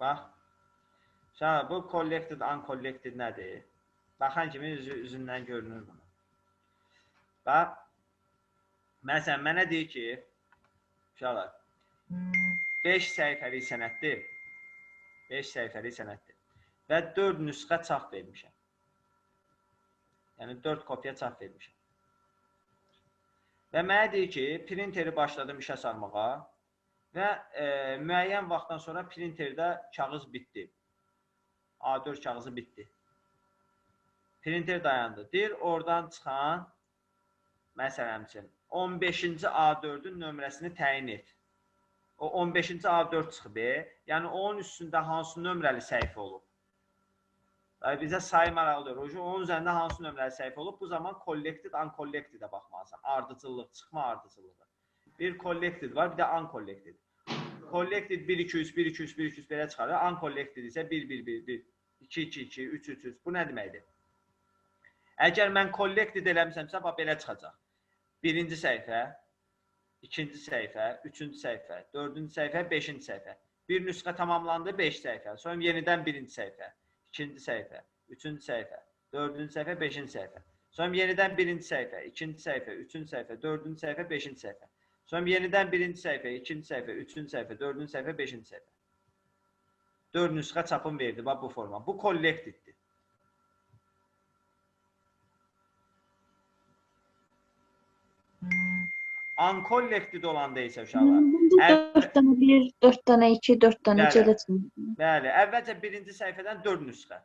Bax. Şəhər, bu collected, uncollected nədir? Baxan kimi üzündən görünür bunu. Bax. Məsələn, mənə deyir ki, şəhər, 5 səhifəlik sənəddir. 5 səhifəlik sənəddir. Və 4 nüsxə çap vermişəm. Yəni 4 kopya çap vermişəm. Və mənə deyir ki, printeri başladım işə salmağa və müəyyən vaxtdan sonra printerdə kağız bitdi. A4 kağızı bitdi. Printer dayandı. Deyir, oradan çıxan, məsələn üçün, 15-ci A4-ün nömrəsini təyin et. O 15-ci A4 çıxıb, yəni onun üstündə hansı nömrəli səhifə olub? Bizə sayı maraqlıdır. Onun üzərində hansı nömrəli səhifə olub? Bu zaman collected, uncollected-ə baxmalısan. Ardıcıllıq, çıxma ardıcıllığı. Bir collected var, bir də uncollected. Collected 1, 2, 3, 1, 2, 3, 1, 2, 3 belə çıxarır. Uncollected isə 1, 1, 1, 1, 2, 2, 2, 3, 3, 3. Bu nə deməkdir? Əgər mən collected eləmişəmsə, belə çıxacaq. Birinci səhifə, ikinci səhifə, üçüncü səhifə, dördüncü səhifə, beşinci səhifə. Bir nüsxə tamamlandı, 5 səhifə. Sonra yenidən birinci səhifə, ikinci səhifə, üçüncü səhifə, dördüncü səhifə, beşinci səhifə. Sonra yenidən birinci səhifə, ikinci səhifə, üçüncü səhifə, dördüncü səhifə, beşinci səhifə. Sonra yenidən birinci səhifə, ikinci səhifə, üçüncü səhifə, dördüncü səhifə, beşinci səhifə. 4 nüsxə çapım verdi, bu forma. Bu collecteddir. Uncollected olanda isə uşaqlar. Bunda 4 dənə 1, 4 dənə 2, 4 dənə 3 elə çıxır. Bəli, əvvəlcə birinci səhifədən 4 nüsxə.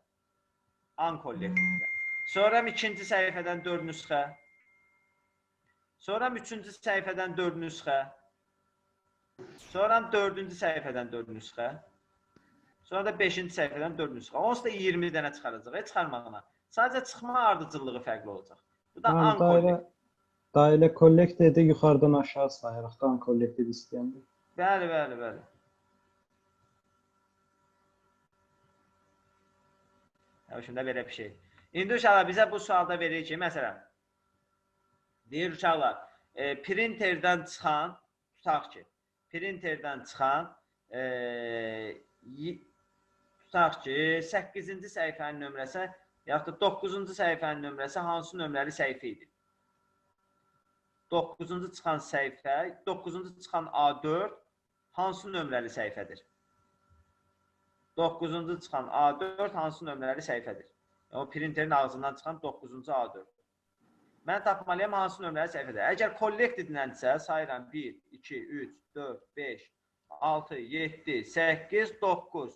Uncollected. Sonra ikinci səhifədən 4 nüsxə. Sonra üçüncü səhifədən 4 nüsxə. Sonra dördüncü səhifədən 4 nüsxə. Sonra da 5-ci səhifədən 4 nüsxə. Onsuz da 20 dənə çıxaracaq. Çıxarmağına. Sadəcə çıxma ardıcıllığı fərqli olacaq. Bu da uncollected. Dairə collected-i yuxarıdan aşağı sayırıq da uncollected istəyəndə. Bəli, bəli, bəli. Şimdi belə bir şey. İndi uşaqlar bizə bu sualda verir ki, məsələn, deyir uşaqlar, printerdən çıxan, tutaq ki, printerdən çıxan, tutaq ki, 8-ci səhifənin nömrəsi, yaxud da 9-cu səhifənin nömrəsi hansı nömrəli səhifə idi? 9-cu çıxan səhifə, 9-cu çıxan A4 hansı nömrəli səhifədir? 9-cu çıxan A4 hansı nömrəli səhifədir? O printerin ağzından çıxan 9-cu A4. Mən tapmalıyam hansı nömrəli səhifədir. Əgər collected-ləndirsə, sayıram 1, 2, 3, 4, 5, 6, 7, 8, 9.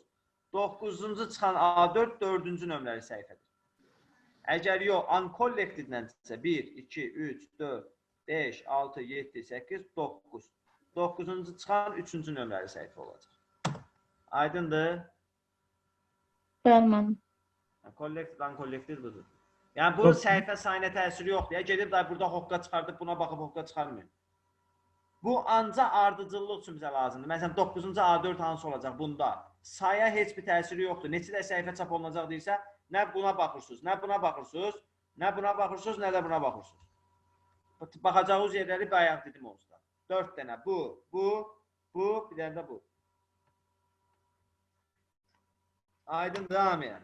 9-cu çıxan A4 4-cü nömrəli səhifədir. Əgər yox, uncollected-ləndirsə 1, 2, 3, 4, 5, 6, 7, 8, 9. 9-cu çıxan 3-cü nömrəli səhifə olacaq. Aydındır? Bəli, mənim. Collected, uncollected budur. Yəni, bunun səhifə sayına təsiri yoxdur. Gedib da burada hoqqa çıxardıb, buna baxıb hoqqa çıxarmıyor. Bu, ancaq ardıcıllıq üçün bizə lazımdır. Məsələn, 9-cu A4 hansı olacaq bunda? Saya heç bir təsiri yoxdur. Neçə də səhifə çap olunacaq deyirsə, nə buna baxırsınız, nə buna baxırsınız, nə buna baxırsınız, nə də buna baxırsınız. Baxacağınız yerləri bayaq dedim olsa. 4 dənə bu, bir dənə də bu. Aydın devam edən.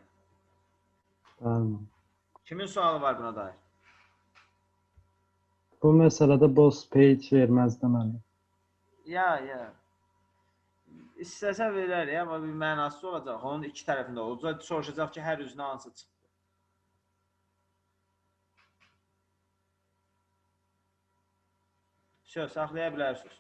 Kimin sualı var buna dair? Bu məsələdə boss page verməzdi mənə. Ya. İstəsə verər ya, amma bir mənası olacaq. Onun iki tərəfində olacaq. Soruşacaq ki, hər üzünə hansı çıxdı. Saxlaya bilərsiniz.